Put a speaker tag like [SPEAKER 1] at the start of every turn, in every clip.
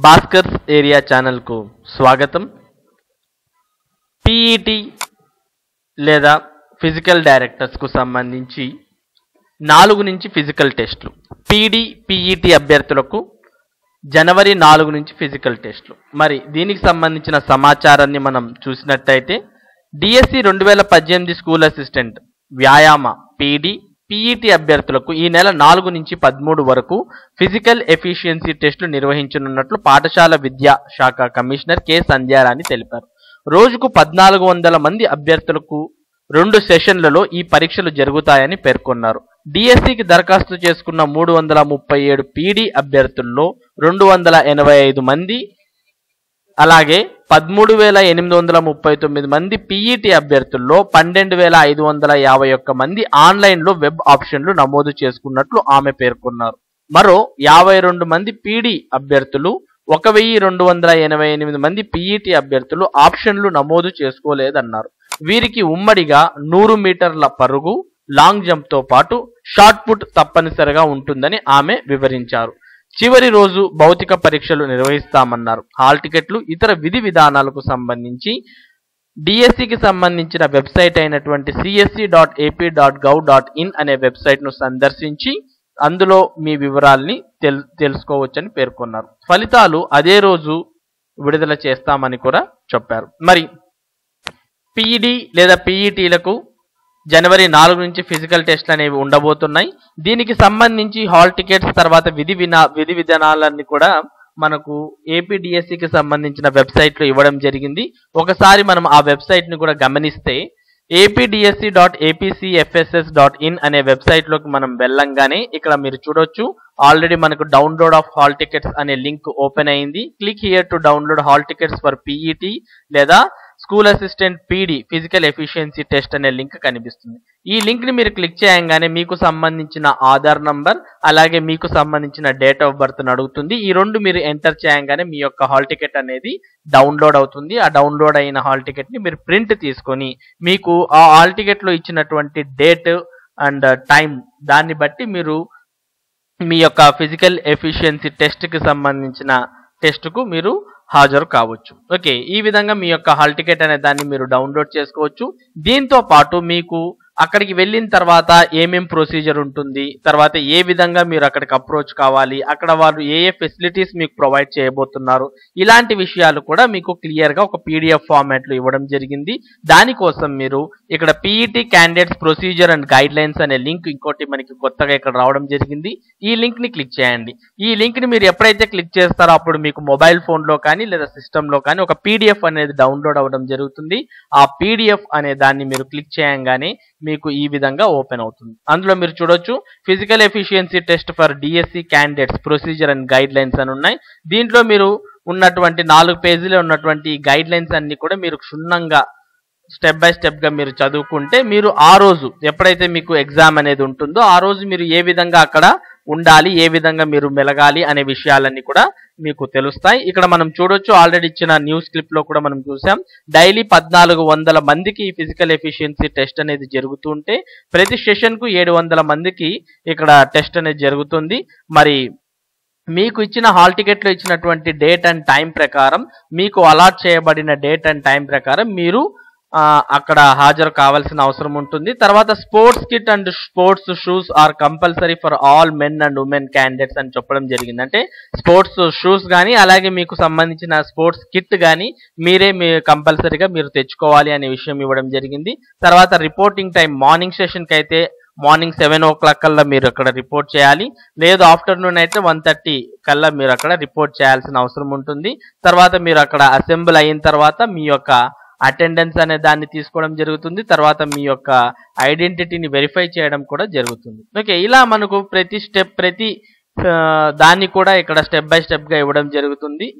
[SPEAKER 1] Bhaskar's area ఛానల్కు స్వాగతం. PET లేదా ఫిజికల్ డైరెక్టర్స్కు సంబంధించి 4 నుంచి ఫిజికల్ టెస్టులు. పీఈటీ అభ్యర్థులకు జనవరి 4 నుంచి ఫిజికల్ టెస్టులు. మరి దీనికి సంబంధించిన సమాచారాన్ని మనం చూసినట్టయితే డిఎస్సి 2018 స్కూల్ అసిస్టెంట్ వ్యాయామ పీఈటీ అభ్యర్థులకు ఈ నెల 4 నుంచి 13 వరకు ఫిజికల్ ఎఫిషియన్సీ టెస్టులు నిర్వహించనున్నట్లు పాఠశాల విద్యా శాఖ కమిషనర్ కె సంధ్యారాణి తెలిపారు. రోజుకు 1400 మంది అభ్యర్థులకు 2 సెషన్లలో ఈ పరీక్షలు జరుగుతాయని పేర్కొన్నారు. డిఎస్సికి దరఖాస్తు చేసుకున్న 337 పీడీ అభ్యర్థుల్లో 285 మంది, అలాగే 13,839 మంది పీఈటీ అభ్యర్థుల్లో 12,551 మంది ఆన్లైన్లో వెబ్ ఆప్షన్లు నమోదు చేసుకున్నట్లు ఆమె పేర్కొన్నారు. మరో 52 మంది పీడీ అభ్యర్థులు, 1,288 మంది పీఈటీ అభ్యర్థులు ఆప్షన్లు నమోదు చేసుకోలేదన్నారు. వీరికి ఉమ్మడిగా 100 మీటర్ల పరుగు, లాంగ్ జంప్తో పాటు షాట్ పుట్ తప్పనిసరిగా ఉంటుందని ఆమె వివరించారు. చివరి రోజు భౌతిక పరీక్షలు నిర్వహిస్తామన్నారు. హాల్ టికెట్లు, ఇతర విధి విధానాలకు సంబంధించి డిఎస్సికి సంబంధించిన వెబ్సైట్ అయినటువంటి csc.ap.gov.in అనే వెబ్సైట్ను సందర్శించి అందులో మీ వివరాల్ని తెలుసుకోవచ్చని పేర్కొన్నారు. ఫలితాలు అదే రోజు విడుదల చేస్తామని కూడా చెప్పారు. మరి పీఈడీ లేదా పీఈటీలకు జనవరి 4 నుంచి ఫిజికల్ టెస్ట్లు అనేవి ఉండబోతున్నాయి. దీనికి సంబంధించి హాల్ టికెట్స్, తర్వాత విధి విధానాలన్నీ కూడా మనకు ఏపీడిఎస్సికి సంబంధించిన వెబ్సైట్లో ఇవ్వడం జరిగింది. ఒకసారి మనం ఆ వెబ్సైట్ని కూడా గమనిస్తే apdsc.apcfss.in అనే వెబ్సైట్లోకి మనం వెళ్ళంగానే ఇక్కడ మీరు చూడొచ్చు, ఆల్రెడీ మనకు డౌన్లోడ్ ఆఫ్ హాల్ టికెట్స్ అనే లింక్ ఓపెన్ అయింది. Click here to download hall tickets for PET లేదా school assistant PD physical efficiency test అనే లింక్ కనిపిస్తుంది. ఈ లింక్ ని మీరు క్లిక్ చేయగానే మీకు సంబంధించిన ఆధార్ నంబర్, అలాగే మీకు సంబంధించిన డేట్ ఆఫ్ బర్త్ అడుగుతుంది. ఈ రెండు మీరు ఎంటర్ చేయగానే మీ యొక్క హాల్ టికెట్ అనేది డౌన్లోడ్ అవుతుంది. ఆ డౌన్లోడ్ అయిన హాల్ టికెట్ ని మీరు ప్రింట్ తీసుకొని మీకు ఆ హాల్ టికెట్ లో ఇచ్చినటువంటి డేట్ అండ్ టైం దాన్ని బట్టి మీరు మీ యొక్క ఫిజికల్ ఎఫిషియన్సీ టెస్ట్ కి సంబంధించిన టెస్ట్ కు మీరు హాజరు కావచ్చు. ఓకే, ఈ విధంగా మీ యొక్క హాల్ టికెట్ అనే దాన్ని మీరు డౌన్లోడ్ చేసుకోవచ్చు. దీంతో పాటు మీకు అక్కడికి వెళ్ళిన తర్వాత ఏమేం ప్రొసీజర్ ఉంటుంది, తర్వాత ఏ విధంగా మీరు అక్కడికి అప్రోచ్ కావాలి, అక్కడ వాళ్ళు ఏ ఫెసిలిటీస్ మీకు ప్రొవైడ్ చేయబోతున్నారు, ఇలాంటి విషయాలు కూడా మీకు క్లియర్గా ఒక పీడిఎఫ్ ఫార్మాట్లో ఇవ్వడం జరిగింది. దానికోసం మీరు ఇక్కడ PET candidates procedure and guide lines అనే లింక్ ఇంకోటి మనకి కొత్తగా ఇక్కడ రావడం జరిగింది. ఈ లింక్ ని క్లిక్ చేయండి. ఈ లింక్ ని మీరు ఎప్పుడైతే క్లిక్ చేస్తారో అప్పుడు మీకు మొబైల్ ఫోన్లో కానీ లేదా సిస్టంలో కానీ ఒక పీడిఎఫ్ అనేది డౌన్లోడ్ అవ్వడం జరుగుతుంది. ఆ పీడిఎఫ్ అనే దాన్ని మీరు క్లిక్ చేయగానే మీకు ఈ విధంగా ఓపెన్ అవుతుంది. అందులో మీరు చూడొచ్చు, physical efficiency test for DSC candidates procedure and guide lines అని ఉన్నాయి. దీంట్లో మీరు ఉన్నటువంటి 4 పేజీలో ఉన్నటువంటి గైడ్ లైన్స్ అన్ని కూడా మీరు క్షుణ్ణంగా స్టెప్ బై స్టెప్ గా మీరు చదువుకుంటే మీరు ఆ రోజు ఎప్పుడైతే మీకు ఎగ్జామ్ అనేది ఉంటుందో ఆ రోజు మీరు ఏ విధంగా అక్కడ ఉండాలి, ఏ విధంగా మీరు మెలగాలి అనే విషయాలన్నీ కూడా మీకు తెలుస్తాయి. ఇక్కడ మనం చూడొచ్చు, ఆల్రెడీ ఇచ్చిన న్యూస్ క్లిప్ లో కూడా మనం చూసాం, డైలీ 1400 మందికి ఈ ఫిజికల్ ఎఫిషియన్సీ టెస్ట్ అనేది జరుగుతుంటే ప్రతి సెషన్ కు 700 మందికి ఇక్కడ టెస్ట్ అనేది జరుగుతుంది. మరి మీకు ఇచ్చిన హాల్ టికెట్ లో ఇచ్చినటువంటి డేట్ అండ్ టైం ప్రకారం, మీకు అలాట్ చేయబడిన డేట్ అండ్ టైం ప్రకారం మీరు అక్కడ హాజరు కావాల్సిన అవసరం ఉంటుంది. తర్వాత sports kit and sports shoes are compulsory for all men and women candidates అని చెప్పడం జరిగింది. అంటే స్పోర్ట్స్ షూస్ కానీ అలాగే మీకు సంబంధించిన స్పోర్ట్స్ కిట్ కానీ మీరే కంపల్సరీగా మీరు తెచ్చుకోవాలి అనే విషయం ఇవ్వడం జరిగింది. తర్వాత రిపోర్టింగ్ టైం, మార్నింగ్ సెషన్కి అయితే మార్నింగ్ 7 o'clock కల్లా మీరు అక్కడ రిపోర్ట్ చేయాలి, లేదు ఆఫ్టర్నూన్ అయితే 1:30 కల్లా మీరు అక్కడ రిపోర్ట్ చేయాల్సిన అవసరం ఉంటుంది. తర్వాత మీరు అక్కడ అసెంబ్ల్ అయిన తర్వాత మీ యొక్క అటెండెన్స్ అనే దాన్ని తీసుకోవడం జరుగుతుంది. తర్వాత మీ యొక్క ఐడెంటిటీని వెరిఫై చేయడం కూడా జరుగుతుంది. ఓకే, ఇలా మనకు ప్రతి దాన్ని కూడా ఇక్కడ స్టెప్ బై స్టెప్ గా ఇవ్వడం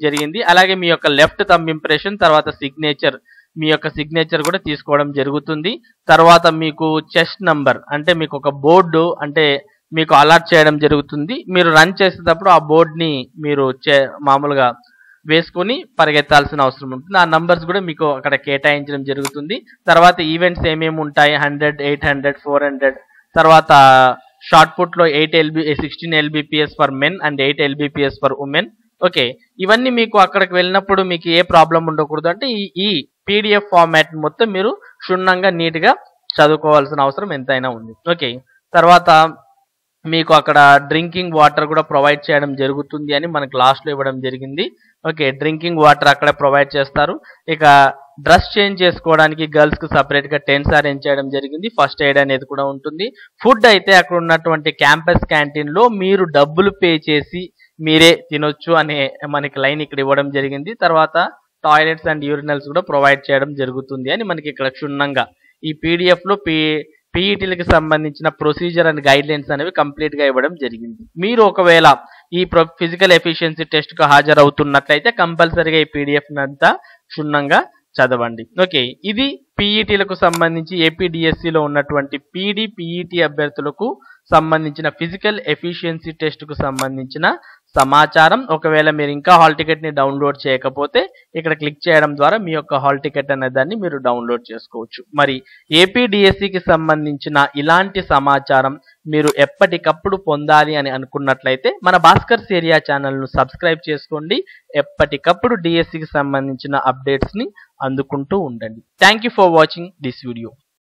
[SPEAKER 1] జరిగింది. అలాగే మీ యొక్క లెఫ్ట్ థంబ్ ఇంప్రెషన్, తర్వాత సిగ్నేచర్, మీ యొక్క సిగ్నేచర్ కూడా తీసుకోవడం జరుగుతుంది. తర్వాత మీకు చెస్ట్ నంబర్ అంటే మీకు ఒక బోర్డు అంటే మీకు అలాట్ చేయడం జరుగుతుంది. మీరు రన్ చేసేటప్పుడు ఆ బోర్డుని మీరు మామూలుగా వేసుకొని పరిగెత్తాల్సిన అవసరం ఉంటుంది. ఆ నంబర్స్ కూడా మీకు అక్కడ కేటాయించడం జరుగుతుంది. తర్వాత ఈవెంట్స్ ఏమేమి ఉంటాయి, 100, 800, 400, తర్వాత షార్ట్ పుట్ లో 16 LBPS for men and 8 LBPS for women. Okay, ఇవన్నీ మీకు అక్కడికి వెళ్ళినప్పుడు మీకు ఏ ప్రాబ్లం ఉండకూడదు అంటే ఈ పీడిఎఫ్ ఫార్మాట్ మొత్తం మీరు క్షుణ్ణంగా నీట్గా చదువుకోవాల్సిన అవసరం ఎంతైనా ఉంది. ఓకే, తర్వాత మీకు అక్కడ డ్రింకింగ్ వాటర్ కూడా ప్రొవైడ్ చేయడం జరుగుతుంది అని మనకు లాస్ట్లో ఇవ్వడం జరిగింది. ఓకే, డ్రింకింగ్ వాటర్ అక్కడే ప్రొవైడ్ చేస్తారు. ఇక డ్రెస్ చేంజ్ చేసుకోవడానికి గర్ల్స్కి సపరేట్గా టెంట్స్ అరేంజ్ చేయడం జరిగింది. ఫస్ట్ ఎయిడ్ అనేది కూడా ఉంటుంది. ఫుడ్ అయితే అక్కడ ఉన్నటువంటి క్యాంపస్ క్యాంటీన్లో మీరు డబ్బులు పే చేసి మీరే తినొచ్చు అనే మనకి లైన్ ఇక్కడ ఇవ్వడం జరిగింది. తర్వాత టాయిలెట్స్ అండ్ యూరినల్స్ కూడా ప్రొవైడ్ చేయడం జరుగుతుంది అని మనకి ఇక్కడ క్షుణ్ణంగా ఈ పీడిఎఫ్లో పీఈటీలకు సంబంధించిన ప్రొసీజర్ అండ్ గైడ్ లైన్స్ అనేవి కంప్లీట్గా ఇవ్వడం జరిగింది. మీరు ఒకవేళ ఈ ఫిజికల్ ఎఫిషియన్సీ టెస్ట్కు హాజరవుతున్నట్లయితే కంపల్సరీగా ఈ పీడిఎఫ్ అంతా క్షుణ్ణంగా చదవండి. ఓకే, ఇది పీఈటీలకు సంబంధించి ఏపీడిఎస్సిలో ఉన్నటువంటి పీఈటీ అభ్యర్థులకు సంబంధించిన ఫిజికల్ ఎఫిషియన్సీ టెస్ట్కు సంబంధించిన సమాచారం. ఒకవేళ మీరు ఇంకా హాల్ టికెట్ని డౌన్లోడ్ చేయకపోతే ఇక్కడ క్లిక్ చేయడం ద్వారా మీ యొక్క హాల్ టికెట్ అనే దాన్ని మీరు డౌన్లోడ్ చేసుకోవచ్చు. మరి ఏపీడిఎస్సికి సంబంధించిన ఇలాంటి సమాచారం మీరు ఎప్పటికప్పుడు పొందాలి అని అనుకున్నట్లయితే మన భాస్కర్స్ ఏరియా ఛానల్ను సబ్స్క్రైబ్ చేసుకోండి. ఎప్పటికప్పుడు డిఎస్సికి సంబంధించిన అప్డేట్స్ని అందుకుంటూ ఉండండి. Thank you for watching this video.